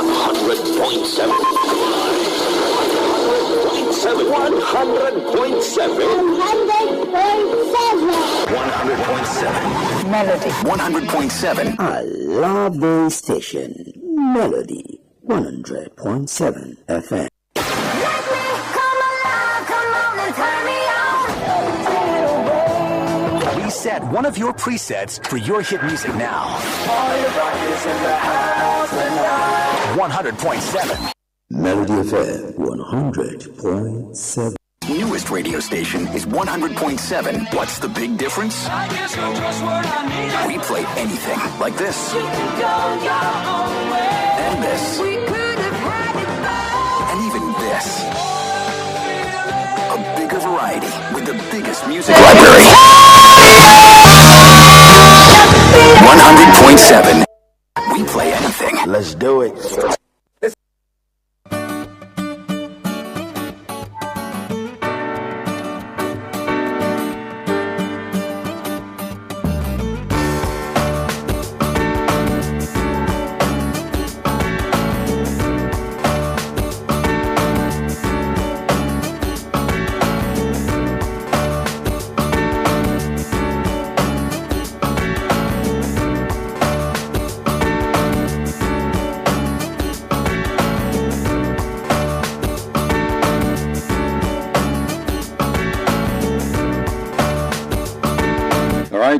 100.7. 100.7. Melody. 100.7. I love this station. Melody 100.7 FM. Reset one of your presets for your hit music now. 100.7. Melody FM 100.7. Newest radio station is 100.7. What's the big difference? We play anything like this. And this. And even this. A bigger variety with the biggest music library. 100.7. We play anything. Let's do it.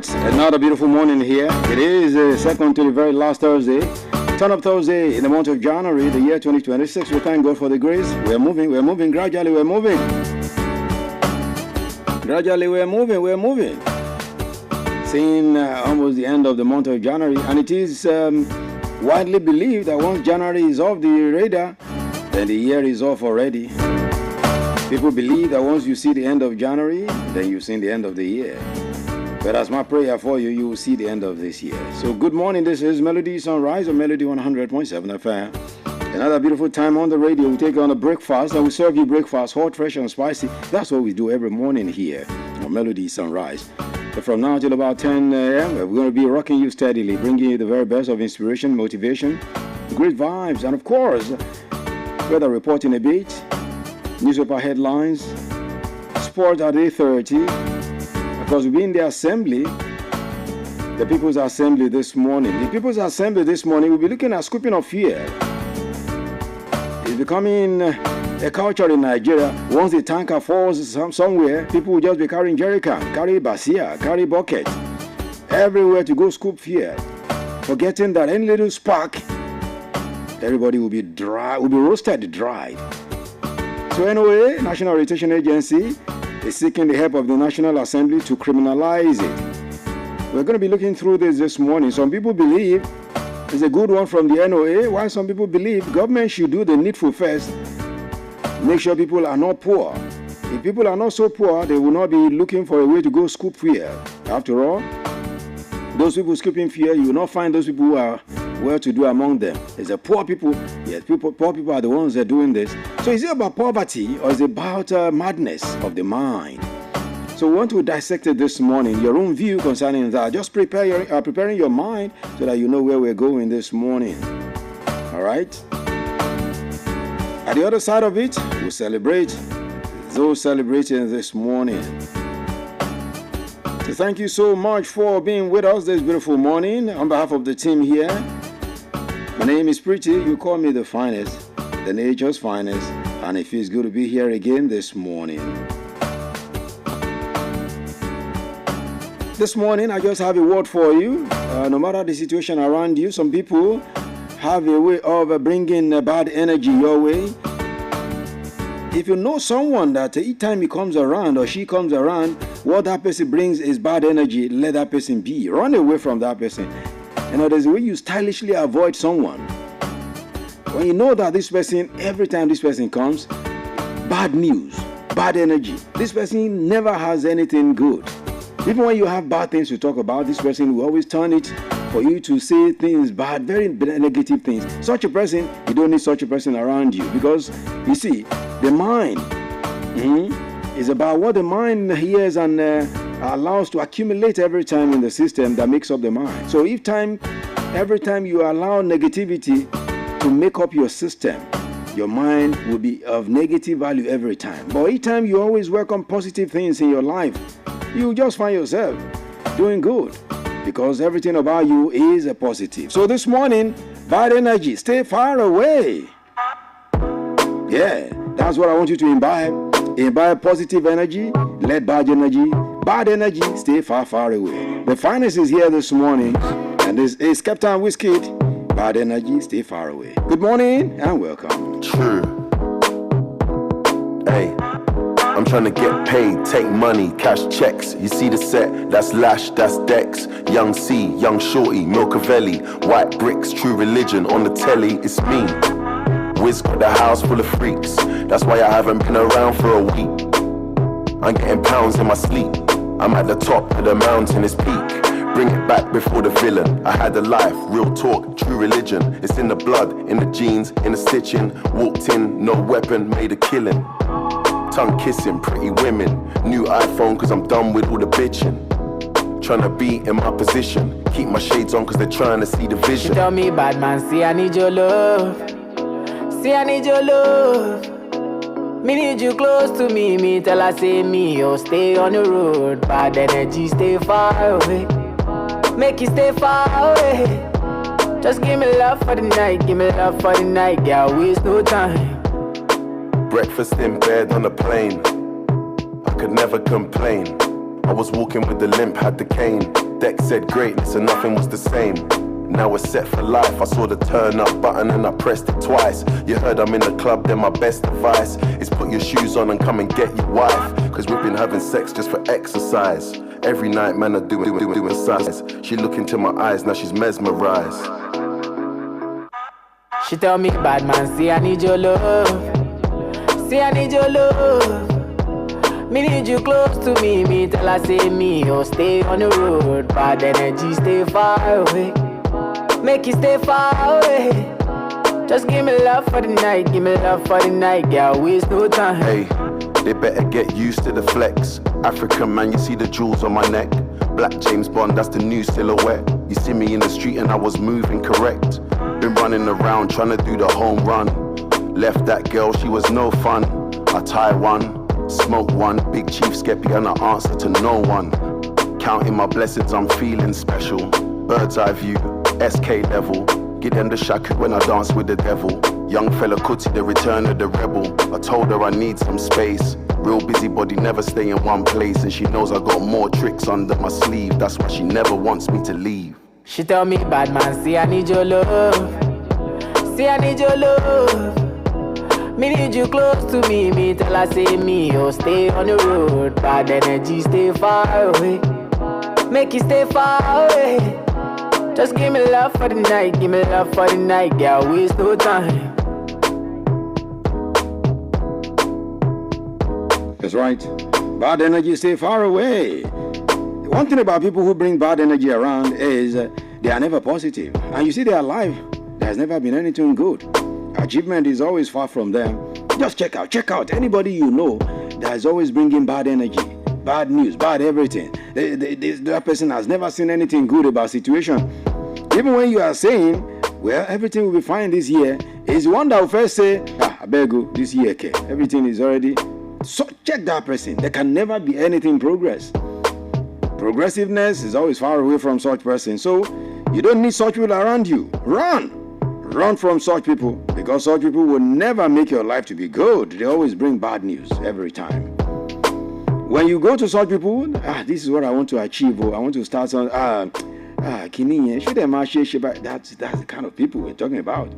Another beautiful morning here. It is second to the very last Thursday. Turn up Thursday in the month of January, the year 2026. We thank God for the grace. We're moving, gradually we're moving. Gradually we're moving. Seeing almost the end of the month of January. And it is widely believed that once January is off the radar, then the year is off already. People believe that once you see the end of January, then you've seen the end of the year. But as my prayer for you, you will see the end of this year. So good morning, this is Melody Sunrise on Melody 100.7 FM. Another beautiful time on the radio. We take on a breakfast and we serve you breakfast, hot, fresh and spicy. That's what we do every morning here on Melody Sunrise. But from now till about 10 a.m., we're going to be rocking you steadily, bringing you the very best of inspiration, motivation, great vibes, and of course, weather report in a bit, newspaper headlines, sport at 8:30. Because we'll be in the assembly, the People's Assembly this morning. The People's Assembly this morning, we'll be looking at scooping of fear. It's becoming a culture in Nigeria. Once the tanker falls somewhere, people will just be carrying jerrycan, carry basia, carry bucket, everywhere to go scoop fear. Forgetting that any little spark, everybody will be dry, will be roasted dry. So anyway, National Orientation Agency is seeking the help of the National Assembly to criminalize it. We're going to be looking through this morning. Some people believe it's a good one from the NOA, while some people believe government should do the needful first. Make sure people are not poor. If people are not so poor, they will not be looking for a way to go scoop fear. After all, those people scooping fear, you will not find those people who are well-to-do among them. It's the poor people. Yes, poor people are the ones that are doing this. So is it about poverty or is it about madness of the mind? So we want to dissect it this morning. Your own view concerning that. Just preparing your mind so that you know where we're going this morning. All right? At the other side of it, we celebrate those celebrating this morning. So thank you so much for being with us this beautiful morning. On behalf of the team here, my name is Pretty. You call me the finest, the nature's finest, and it feels good to be here again this morning. This morning, I just have a word for you. No matter the situation around you, some people have a way of bringing bad energy your way. If you know someone that each time he comes around or she comes around, what that person brings is bad energy, let that person be. Run away from that person. You know, there's a way you stylishly avoid someone. When you know that this person, every time this person comes, bad news, bad energy. This person never has anything good. Even when you have bad things to talk about, this person will always turn it for you to say things bad, very negative things. Such a person, you don't need such a person around you because, you see, the mind is about what the mind hears and allows to accumulate every time in the system that makes up the mind. So every time you allow negativity to make up your system, your mind will be of negative value every time. But each time you always work on positive things in your life, you just find yourself doing good because everything about you is a positive. So this morning, bad energy, stay far away. Yeah, that's what I want you to imbibe. Imbibe positive energy, let bad energy, stay far, far away. The finest is here this morning, and this is Captain Whiskey. Bad energy, stay far away. Good morning and welcome. True. Hey, I'm trying to get paid, take money, cash checks. You see the set, that's Lash, that's Dex. Young C, Young Shorty, Milcavelli, White Bricks, True Religion. On the telly, it's me. Wiz got the house full of freaks. That's why I haven't been around for a week. I'm getting pounds in my sleep. I'm at the top of the mountain, it's peak. Bring it back before the villain. I had a life, real talk, true religion. It's in the blood, in the jeans, in the stitching. Walked in, no weapon, made a killing. Tongue kissing, pretty women. New iPhone cause I'm done with all the bitching. Tryna be in my position. Keep my shades on cause they're trying to see the vision. She tell me, bad man, see I need your love. See I need your love. Me need you close to me. Me tell her say me, oh stay on the road. Bad energy, stay far away. Make you stay far away. Just give me love for the night. Give me love for the night. Yeah, waste no time. Breakfast in bed on a plane. I could never complain. I was walking with the limp, had the cane. Deck said greatness and nothing was the same. Now we're set for life. I saw the turn up button and I pressed it twice. You heard I'm in the club, then my best advice is put your shoes on and come and get your wife. Cause we've been having sex just for exercise. Every night man I doing size. She look into my eyes, now she's mesmerized. She tell me, bad man, see I need your love. See I need your love. Me need you close to me. Me tell her say me, oh stay on the road. Bad energy, stay far away. Make you stay far away. Just give me love for the night. Give me love for the night. Yeah, waste no time. Hey, they better get used to the flex. African man, you see the jewels on my neck. Black James Bond, that's the new silhouette. You see me in the street and I was moving correct. Been running around trying to do the home run. Left that girl, she was no fun. I tie one, smoke one. Big Chief Skeppy and I answer to no one. Counting my blessings, I'm feeling special. Bird's eye view, SK level. Give them the shaku when I dance with the devil. Young fella Kuti, the return of the rebel. I told her I need some space. Real busybody, never stay in one place. And she knows I got more tricks under my sleeve. That's why she never wants me to leave. She tell me, bad man, see I need your love. See I need your love. Me need you close to me. Me tell her say me, oh stay on the road. Bad energy, stay far away. Make you stay far away. Just give me love for the night. Give me love for the night. Yeah, waste no time. That's right. Bad energy, stay far away. One thing about people who bring bad energy around is they are never positive. And you see their life, there's never been anything good. Achievement is always far from them. Just check out anybody you know that is always bringing bad energy, bad news, bad everything. That person has never seen anything good about situation. Even when you are saying, well, everything will be fine this year, is one that will first say, I beg you, this year, okay, everything is already. So check that person. There can never be anything progress. Progressiveness is always far away from such person. So you don't need such people around you. Run from such people, because such people will never make your life to be good. They always bring bad news every time. When you go to such people, this is what I want to achieve. I want to start on that's the kind of people we're talking about.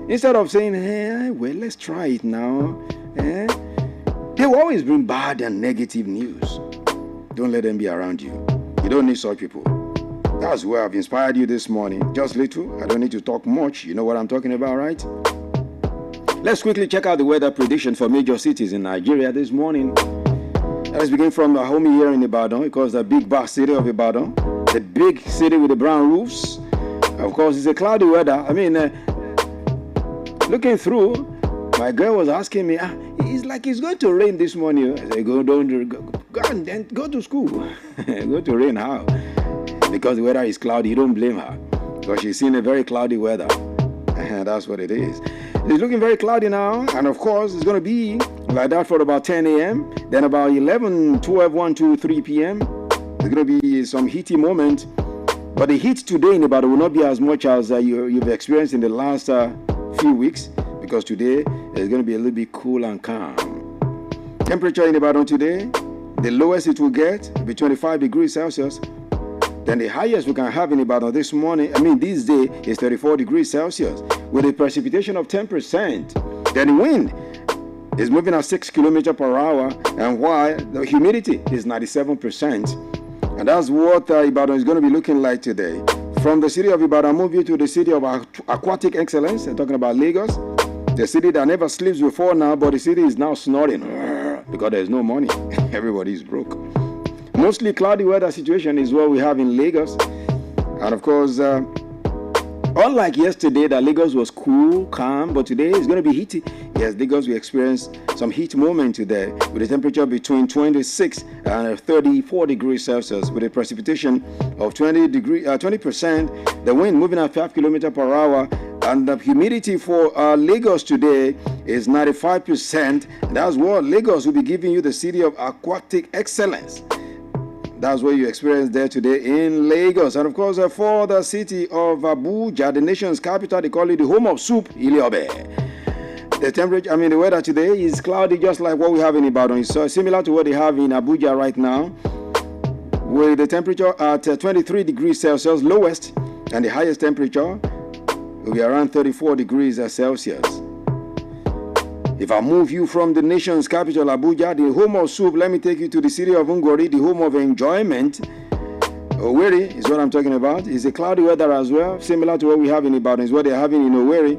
Instead of saying, hey, well, let's try it now. They will always bring bad and negative news. Don't let them be around you. You don't need such people. That's where I've inspired you this morning. Just little. I don't need to talk much. You know what I'm talking about, right? Let's quickly check out the weather prediction for major cities in Nigeria this morning. Let's begin from the homie here in Ibadan, because the big bar city of Ibadan, the big city with the brown roofs. Of course, it's a cloudy weather. I mean, looking through, my girl was asking me, it's like it's going to rain this morning. I said, go and then go to school. Go to rain how? Because the weather is cloudy. You don't blame her, because she's seen a very cloudy weather. That's what it is. It's looking very cloudy now, and of course, it's going to be like that for about 10 a.m. Then about 11, 12, 1, 2, 3 p.m. There's going to be some heaty moment. But the heat today in Ibadan will not be as much as you've experienced in the last few weeks, because today it's going to be a little bit cool and calm. Temperature in Ibadan today, the lowest it will get will be 25 degrees Celsius. Then the highest we can have in Ibadan this day is 34 degrees Celsius with a precipitation of 10%. Then the wind is moving at 6 kilometers per hour, and while the humidity is 97%. And that's what Ibadan is going to be looking like today. From the city of Ibadan, move you to the city of aquatic excellence. I'm talking about Lagos, the city that never sleeps before now, but the city is now snoring because there's no money. Everybody is broke. Mostly cloudy weather situation is what we have in Lagos. And of course, unlike yesterday, that Lagos was cool, calm, but today it's going to be heaty. Yes, Lagos will experience some heat moment today with a temperature between 26 and 34 degrees Celsius with a precipitation of 20%, the wind moving at 5 kilometers per hour, and the humidity for Lagos today is 95%. That's what Lagos will be giving you, the city of aquatic excellence. That's what you experience there today in Lagos. And of course, for the city of Abuja, the nation's capital, they call it the home of soup, Ile-Obe. The temperature, the weather today is cloudy, just like what we have in Ibadan. It's similar to what they have in Abuja right now, with the temperature at 23 degrees Celsius lowest, and the highest temperature will be around 34 degrees Celsius. If I move you from the nation's capital, Abuja, the home of soup, let me take you to the city of Ngori, the home of enjoyment. Owerri is what I'm talking about. It's a cloudy weather as well, similar to what we have in Ibadan, is what they're having in Owerri.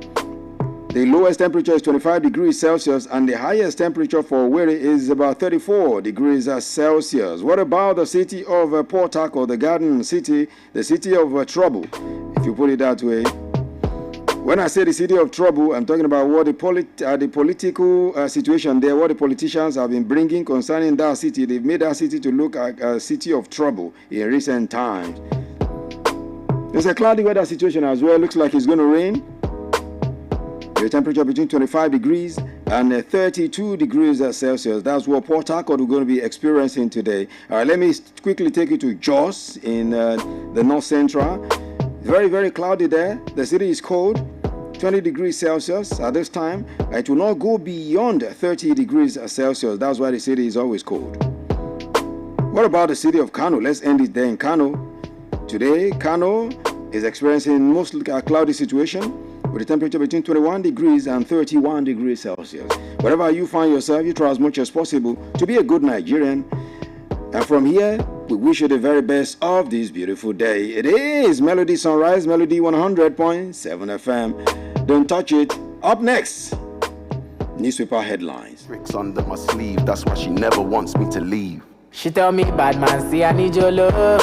The lowest temperature is 25 degrees Celsius, and the highest temperature for Owerri is about 34 degrees Celsius. What about the city of Port Harcourt, the Garden City, the city of trouble, if you put it that way? When I say the city of trouble, I'm talking about what the political situation there, what the politicians have been bringing concerning that city. They've made that city to look like a city of trouble in recent times. There's a cloudy weather situation as well. Looks like it's going to rain. The temperature between 25 degrees and 32 degrees Celsius. That's what Port Harcourt is going to be experiencing today. All right, let me quickly take you to Jos in the north central. Very, very cloudy there. The city is cold, 20 degrees Celsius at this time. It will not go beyond 30 degrees Celsius. That's why the city is always cold. What about the city of Kano? Let's end it there in Kano. Today, Kano is experiencing mostly a cloudy situation with a temperature between 21 degrees and 31 degrees Celsius. Wherever you find yourself, you try as much as possible to be a good Nigerian. And from here, we wish you the very best of this beautiful day. It is Melody Sunrise, Melody 100.7 FM. Don't touch it. Up next, newspaper headlines. Tricks under my sleeve, that's why she never wants me to leave. She tell me, bad man, see I need your love.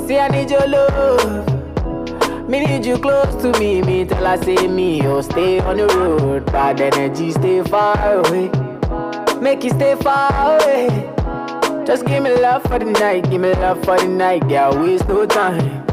See I need your love. Me need you close to me. Me tell her say me, oh stay on the road. Bad energy stay far away. Make you stay far away. Just give me love for the night, give me love for the night, girl, waste no time.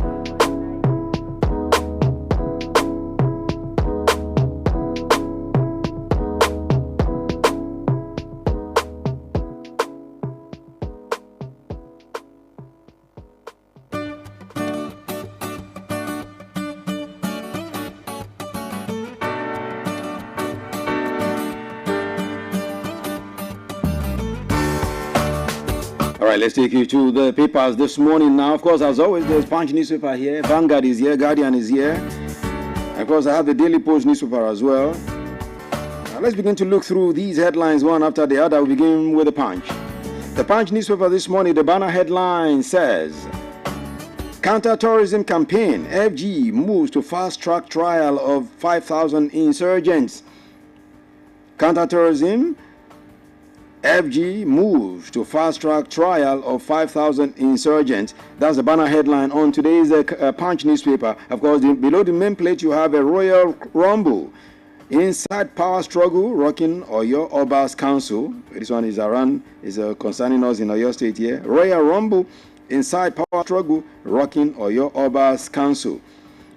All right, let's take you to the papers this morning now. Of course, as always, there's Punch newspaper here, Vanguard is here, Guardian is here. Of course, I have the Daily Post newspaper as well. Now, let's begin to look through these headlines one after the other. We begin with the Punch. The Punch newspaper this morning, the banner headline says, Counter-terrorism campaign, FG moves to fast-track trial of 5,000 insurgents. Counter-terrorism, FG moves to fast-track trial of 5,000 insurgents. That's the banner headline on today's Punch newspaper. Of course, below the main plate, you have a Royal Rumble. Inside power struggle, rocking Oyo Oba's Council. This one is concerning us in Oyo State here. Royal Rumble, inside power struggle, rocking Oyo Oba's Council.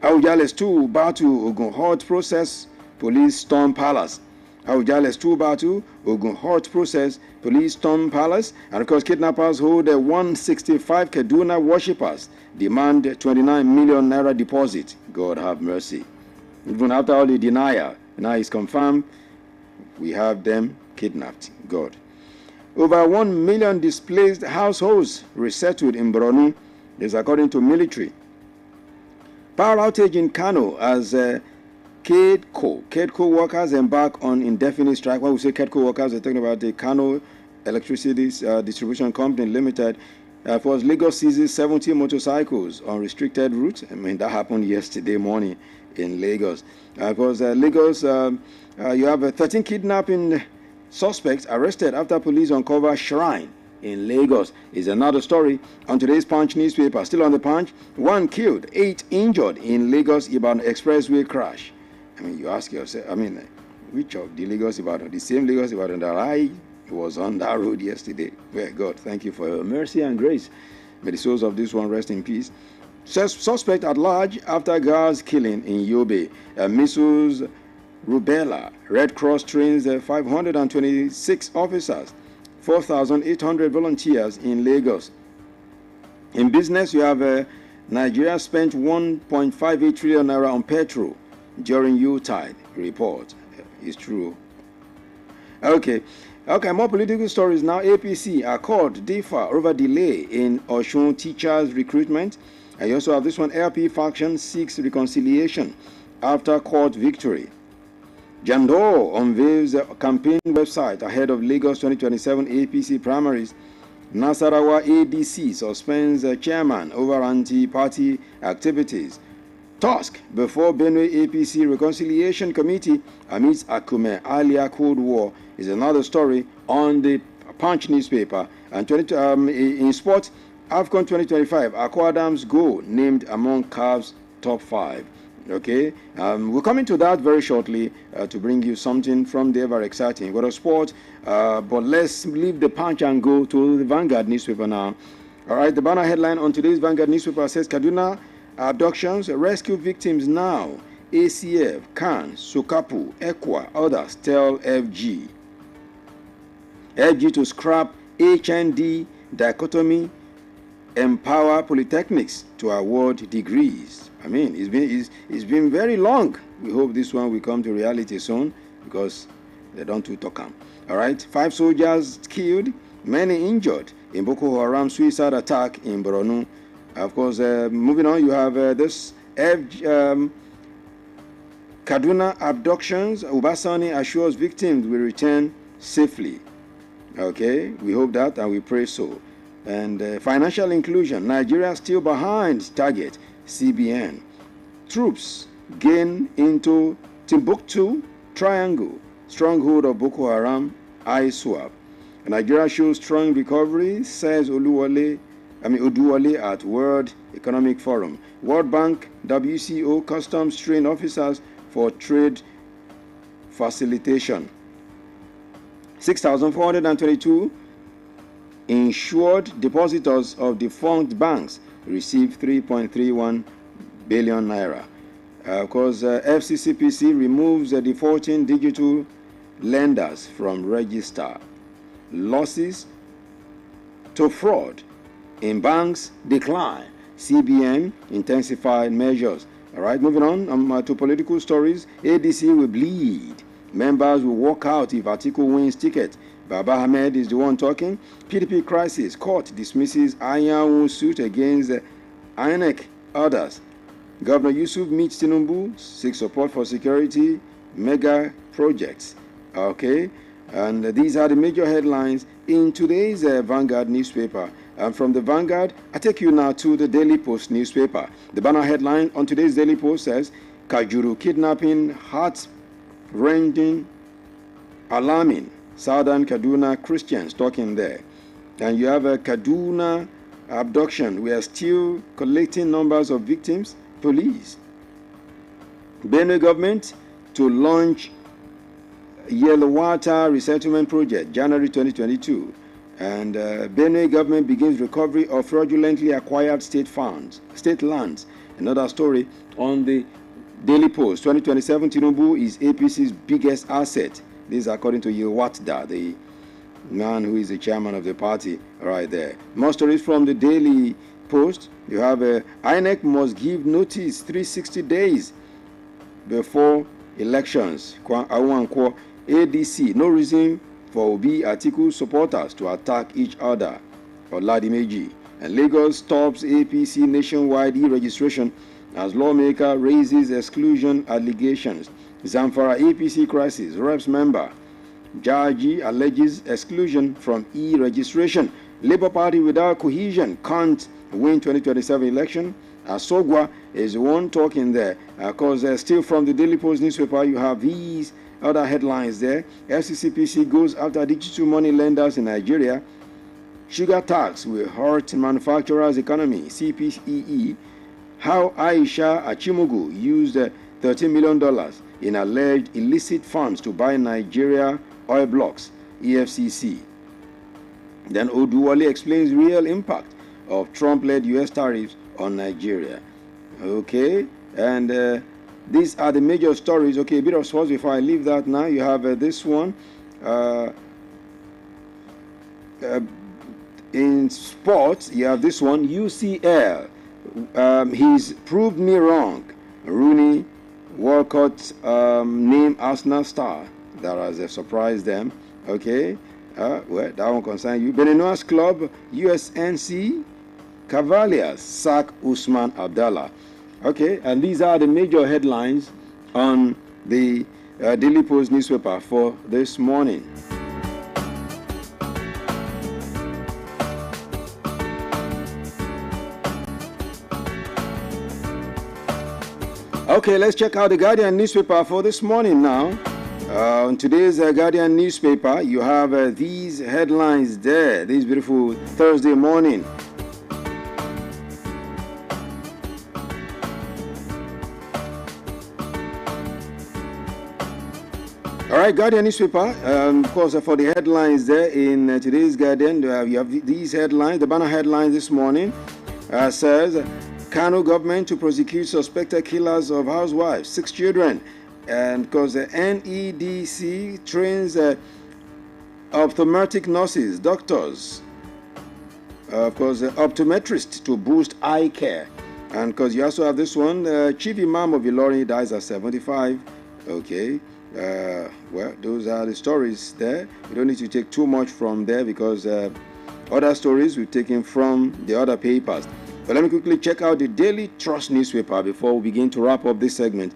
Awujale's 2 battle, Ogun hot process, police storm palace. Awujale's 2 battle, Ogun hot process, police storm palace. And of course, kidnappers hold 165 Kaduna worshippers, demand 29 million naira deposit. God have mercy. Even after all the denial, now it's confirmed we have them kidnapped. God. Over 1 million displaced households resettled in Borno. This according to military. Power outage in Kano as KEDCO workers embark on indefinite strike. When we say KEDCO workers, we're talking about the Kano Electricity Distribution Company Limited. For Lagos seizes 70 motorcycles on restricted routes. I mean, that happened yesterday morning in Lagos. Because Lagos, you have 13 kidnapping suspects arrested after police uncover shrine in Lagos. Is another story on today's Punch newspaper. Still on the Punch, 1 killed, 8 injured in Lagos Ibadan expressway crash. I mean, you ask yourself, I mean, which of the Lagos Ibadan? The same Lagos Ibadan that I was on that road yesterday. Well, God, thank you for your mercy and grace. May the souls of this one rest in peace. Suspect at large after guards killing in Yobe. Measles, rubella. Red Cross trains 526 officers. 4,800 volunteers in Lagos. In business, you have Nigeria spent 1.58 trillion naira on petrol during Yuletide. Report. It's true. Okay, more political stories now. APC, Accord, differ over delay in Osun teachers' recruitment. And you also have this one, LP faction seeks reconciliation after court victory. Jandor unveils a campaign website ahead of Lagos 2027 APC primaries. Nasarawa ADC suspends chairman over anti-party activities. Tusk before Benue APC Reconciliation Committee amidst Akume Alia Cold War is another story on the Punch newspaper. And in sports, AFCON 2025, Akwa Adams Go named among CAF's top 5. Okay, we're coming to that very shortly to bring you something from the ever exciting world of sport. But let's leave the Punch and go to the Vanguard newspaper now. All right, the banner headline on today's Vanguard newspaper says Kaduna abductions, rescue victims now. ACF, CAN, Sokapu, ECWA, others tell FG. FG to scrap HND dichotomy, empower polytechnics to award degrees. I mean, it's been very long. We hope this one will come to reality soon because they don't do talk. All right, 5 soldiers killed, many injured in Boko Haram suicide attack in Borno. Of course, moving on, you have this Kaduna abductions. Ubasani assures victims will return safely. Okay, we hope that and we pray so. And financial inclusion, Nigeria still behind target. CBN. Troops gain into Timbuktu Triangle, stronghold of Boko Haram, ISWAP. Nigeria shows strong recovery, says Oduwale at World Economic Forum. World Bank, WCO, customs train officers for trade facilitation. 6,422 insured depositors of defunct banks receive 3.31 billion naira. Of course, FCCPC removes the defaulting digital lenders from register. Losses to fraud in banks decline. CBN intensified measures. All right, moving on to political stories. ADC will bleed. Members will walk out if Atiku wins ticket. Baba Ahmed is the one talking. PDP crisis. Court dismisses Ayawu suit against INEC. Others. Governor Yusuf meets Tinubu, seeks support for security, mega projects. Okay, and these are the major headlines in today's Vanguard newspaper. And from the Vanguard, I take you now to the Daily Post newspaper. The banner headline on today's Daily Post says, Kajuru kidnapping, heart-rending, alarming. Southern Kaduna Christians talking there. And you have a Kaduna abduction. We are still collecting numbers of victims. Police. Benue government to launch Yellow Water Resettlement Project, January 2022. And Benue government begins recovery of fraudulently acquired state lands. Another story on the Daily Post. 2027 Tinubu is APC's biggest asset. This is according to Yewatda, the man who is the chairman of the party right there. More stories from the Daily Post. You have INEC must give notice 360 days before elections. ADC, no reason for Obi Atiku supporters to attack each other. Oladimeji. And Lagos stops APC nationwide e-registration as lawmaker raises exclusion allegations. Zamfara APC crisis. Reps member Jaji alleges exclusion from e-registration. Labour Party without cohesion can't win 2027 election. Asogwa is the one talking there. Because still from the Daily Post newspaper, you have these other headlines there. FCCPC goes after digital money lenders in Nigeria. Sugar tax will hurt manufacturers' economy. CPEE. How Aisha Achimogu used $13 million in alleged illicit funds to buy Nigeria oil blocks. EFCC. Then Oduwale explains real impact of Trump-led U.S. tariffs on Nigeria. Okay, and these are the major stories. Okay, a bit of sports before I leave that now. You have this one. In sports, you have this one. UCL. He's proved me wrong. Rooney, Walcott named Arsenal star. That has surprised them. Okay. Well, that one concerns you. Benino's club, USNC Cavaliers sack Usman Abdallah. Okay, and these are the major headlines on the Daily Post newspaper for this morning. Okay, let's check out the Guardian newspaper for this morning now. On today's Guardian newspaper, you have these headlines there, this beautiful Thursday morning. All right, Guardian newspaper, of course, for the headlines there in today's Guardian, you have these headlines. The banner headline this morning says, Kano government to prosecute suspected killers of housewives, 6 children. And because the NEDC trains optometric nurses, doctors, of course, optometrists to boost eye care. And because you also have this one, Chief Imam of Ilorin dies at 75. Okay, well, those are the stories there. You don't need to take too much from there because other stories we've taken from the other papers. But let me quickly check out the Daily Trust newspaper before we begin to wrap up this segment.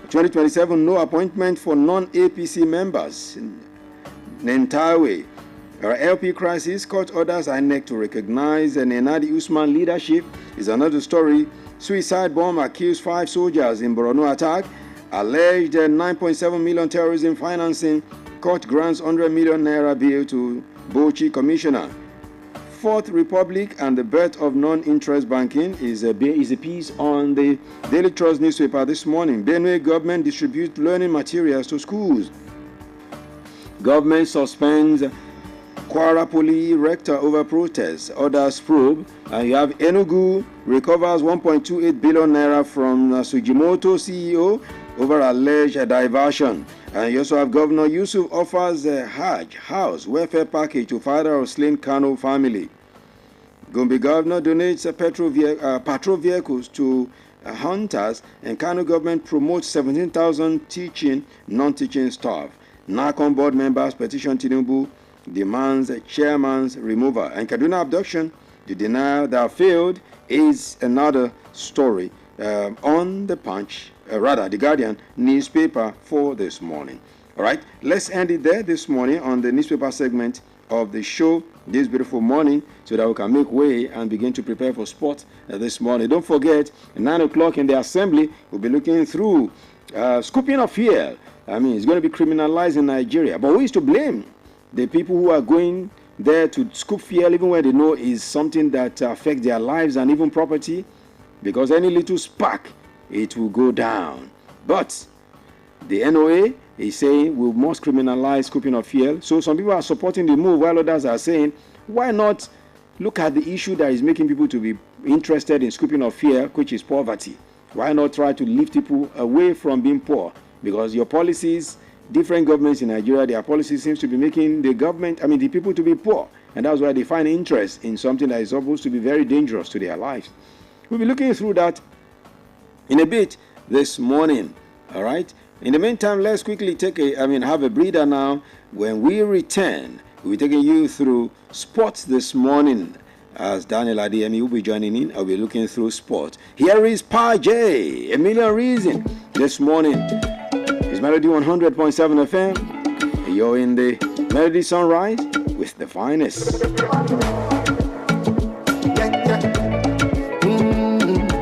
2027, no appointment for non-APC members. Nentawe. LP crisis, court orders INEC to recognize Nenadi Usman leadership is another story. Suicide bomb accused 5 soldiers in Borno attack. Alleged 9.7 million terrorism financing. Court grants 100 million naira bill to Bauchi commissioner. Fourth Republic and the birth of non-interest banking is a piece on the Daily Trust newspaper this morning. Benue government distributes learning materials to schools. Government suspends Kwara Poly rector over protests. Others probe. And you have Enugu recovers 1.28 billion naira from Sujimoto CEO over alleged diversion. And you also have Governor Yusuf offers a Hajj house welfare package to father of slain Kano family. Gombe Governor donates patrol vehicles to hunters, and Kano government promotes 17,000 teaching, non-teaching staff. NACON board members petition Tinubu, demands chairman's removal. And Kaduna abduction, the denial that failed, is another story on the Punch, the Guardian newspaper for this morning. All right, let's end it there this morning on the newspaper segment of the show this beautiful morning so that we can make way and begin to prepare for sport this morning. Don't forget, at 9 o'clock in the assembly, we'll be looking through scooping of fuel. I mean, it's going to be criminalized in Nigeria. But who is to blame? The people who are going there to scoop fuel, even when they know is something that affects their lives and even property, because any little spark, it will go down. But the NOA is saying we must criminalize scooping of fuel. So some people are supporting the move while others are saying Why not look at the issue that is making people to be interested in scooping of fear, which is poverty? Why not try to lift people away from being poor? Because your policies, different governments in Nigeria, their policies seems to be making the people to be poor. And that's why they find interest in something that is supposed to be very dangerous to their lives. We'll be looking through that in a bit this morning. All right. In the meantime, let's quickly have a breather now. When we return, we'll be taking you through sports this morning. As Daniel Adeyemi will be joining in, I'll be looking through sport. Here is Pa J, A Million Reasons. This morning is Melody 100.7 FM. You're in the Melody Sunrise with the finest.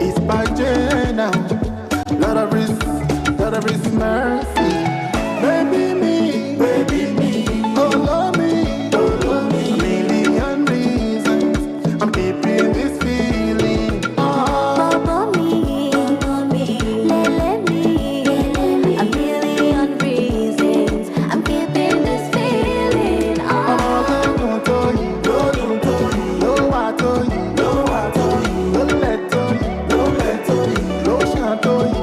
It's Pa J now. Lot of risk, mercy. Baby me, oh love me, a million reasons. I'm keeping this feeling. For me, let me, a million reasons. I'm keeping this feeling. Don't tell you, no, I told you, don't let you, don't shout to you.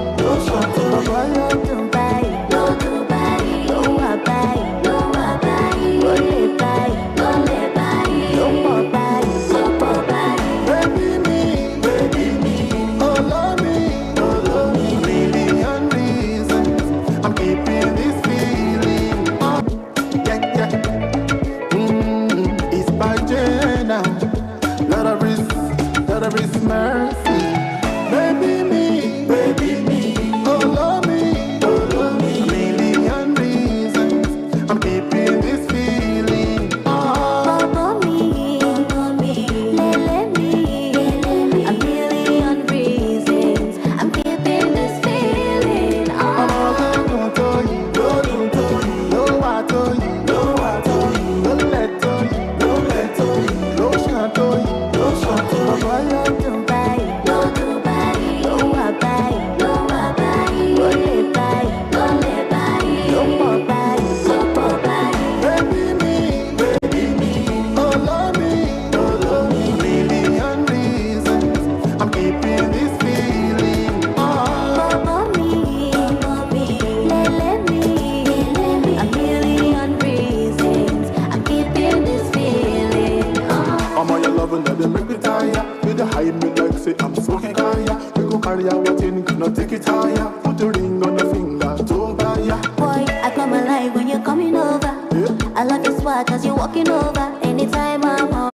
Mercy, baby me, oh love me, a million reasons. I'm keeping this feeling. For me, let me, a million reasons. I'm keeping this feeling. Don't tell you, no, I told you, don't let you, don't shout to you. I'm so kaya, we go carry out what you gonna take it higher. Put the ring on the finger, to buy ya. Boy, I come alive when you're coming over. Yeah. I love your swag cause you're walking over. Anytime I'm home.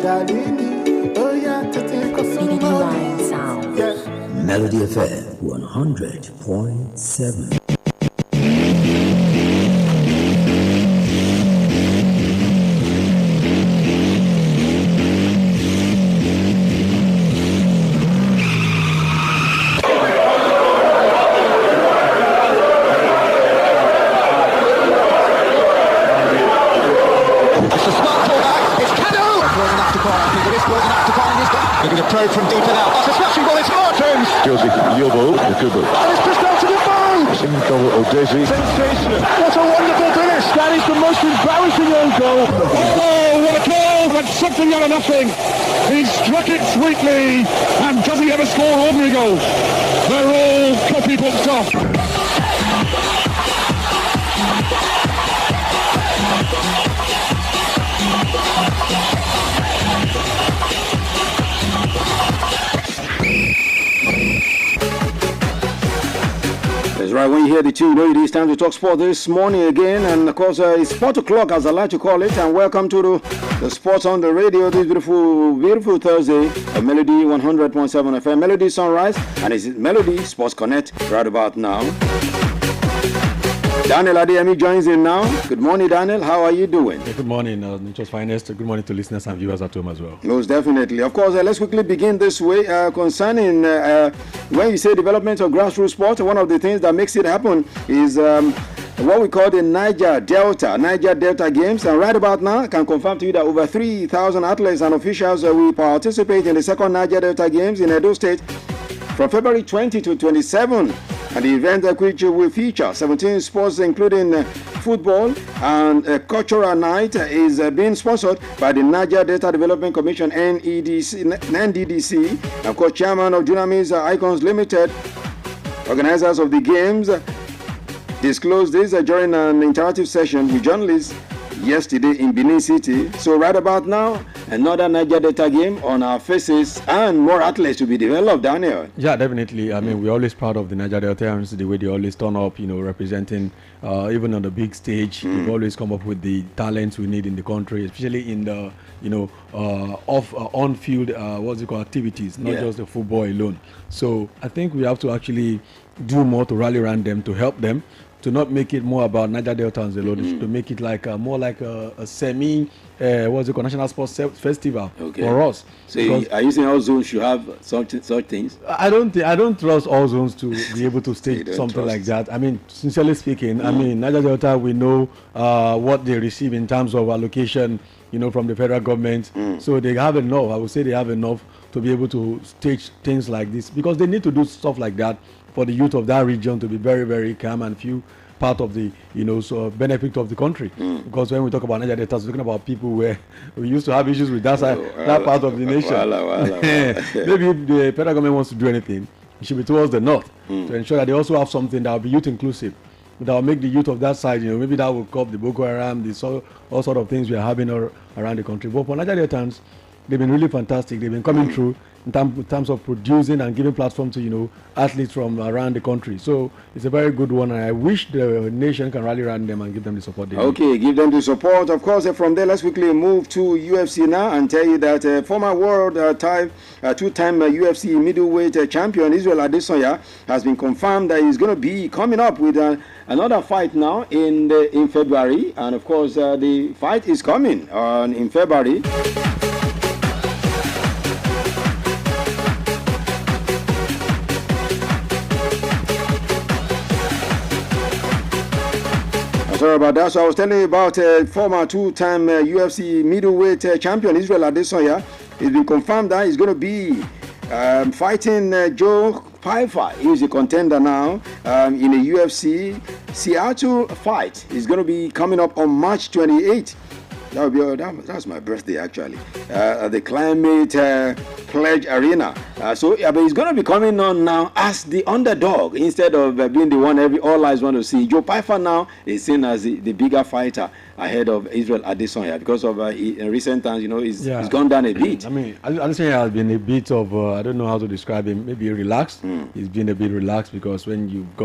Galini, oh yeah, tete kosumo. Divine sound. Yeah. Melody FM 100.7. Throw from deep and out. That's a smashing ball. It's Martins. Josie Yobo, Kubo. And it's pushed out to the bar. Simcoe Odesi. Sensational. What a wonderful finish. That is the most embarrassing own goal. Oh, what a goal. That's something out of nothing. He struck it sweetly. And does he ever score ordinary goals? They're all copybooks off. That's right. When you hear the tune, you know it is time to talk sport this morning again. And of course, it's 4 o'clock, as I like to call it. And welcome to the Sports on the Radio this beautiful Thursday. A Melody 100.7 FM, Melody Sunrise, and it's Melody Sports Connect right about now. Daniel Adeyemi joins in now. Good morning, Daniel. How are you doing? Good morning, Nature's Finest. Good morning to listeners and viewers at home as well. Most definitely. Of course, let's quickly begin this way concerning when you say development of grassroots sport. One of the things that makes it happen is what we call the Niger Delta Games. And right about now, I can confirm to you that over 3,000 athletes and officials will participate in the second Niger Delta Games in Edo State from February 20 to 27. And the event which will feature 17 sports including football and a cultural night is being sponsored by the Niger Delta Development Commission NDDC, and co-chairman of Dunamis Icons Limited. Organizers of the games disclosed this during an interactive session with journalists yesterday in Benin City. So right about now, another Niger Delta game on our faces and more athletes to be developed, Daniel. Yeah, definitely. I mean, we're always proud of the Niger Deltans, the way they always turn up, representing, even on the big stage. They've always come up with the talents we need in the country, especially in the, on-field, activities, not just the football alone. So I think we have to actually do more to rally around them, to help them, to not make it more about Niger Deltans alone, to make it like more like a semi, national sports festival for us. So are you saying all zones should have such things? I don't trust all zones to be able to stage something like that. I mean, sincerely speaking, I mean, Niger Delta, we know what they receive in terms of allocation, from the federal government. So they have enough. I would say they have enough to be able to stage things like this, because they need to do stuff like that for the youth of that region to be very, very calm and feel part of the, benefit of the country. Because when we talk about Niger Delta, we're talking about people where we used to have issues with that side, that part of the nation. Maybe if the federal government wants to do anything, it should be towards the north to ensure that they also have something that will be youth inclusive, that will make the youth of that side, maybe that will curb the Boko Haram, all sort of things we are having around the country. But for Niger Deltans, they've been really fantastic. They've been coming through in terms of producing and giving platform to athletes from around the country. So it's a very good one, and I wish the nation can rally around them and give them the support they need. Give them the support. Of course, from there, let's quickly move to UFC now and tell you that former world two-time UFC middleweight champion Israel Adesanya has been confirmed that he's going to be coming up with another fight now in February. And of course, the fight is coming in February. Sorry about that. So I was telling you about former two-time UFC middleweight champion Israel Adesanya. It's been confirmed that he's going to be fighting Joe Pyfer. He's a contender now in a UFC Seattle fight. It's going to be coming up on March 28th. That's my birthday actually. At the Climate Pledge Arena. But he's going to be coming on now as the underdog instead of being the one all eyes want to see. Joe Pyfer now is seen as the bigger fighter ahead of Israel Adesanya because of in recent times, he's gone down a bit. I mean, Adesanya has been a bit of I don't know how to describe him. Maybe relaxed. He's been a bit relaxed because when you've got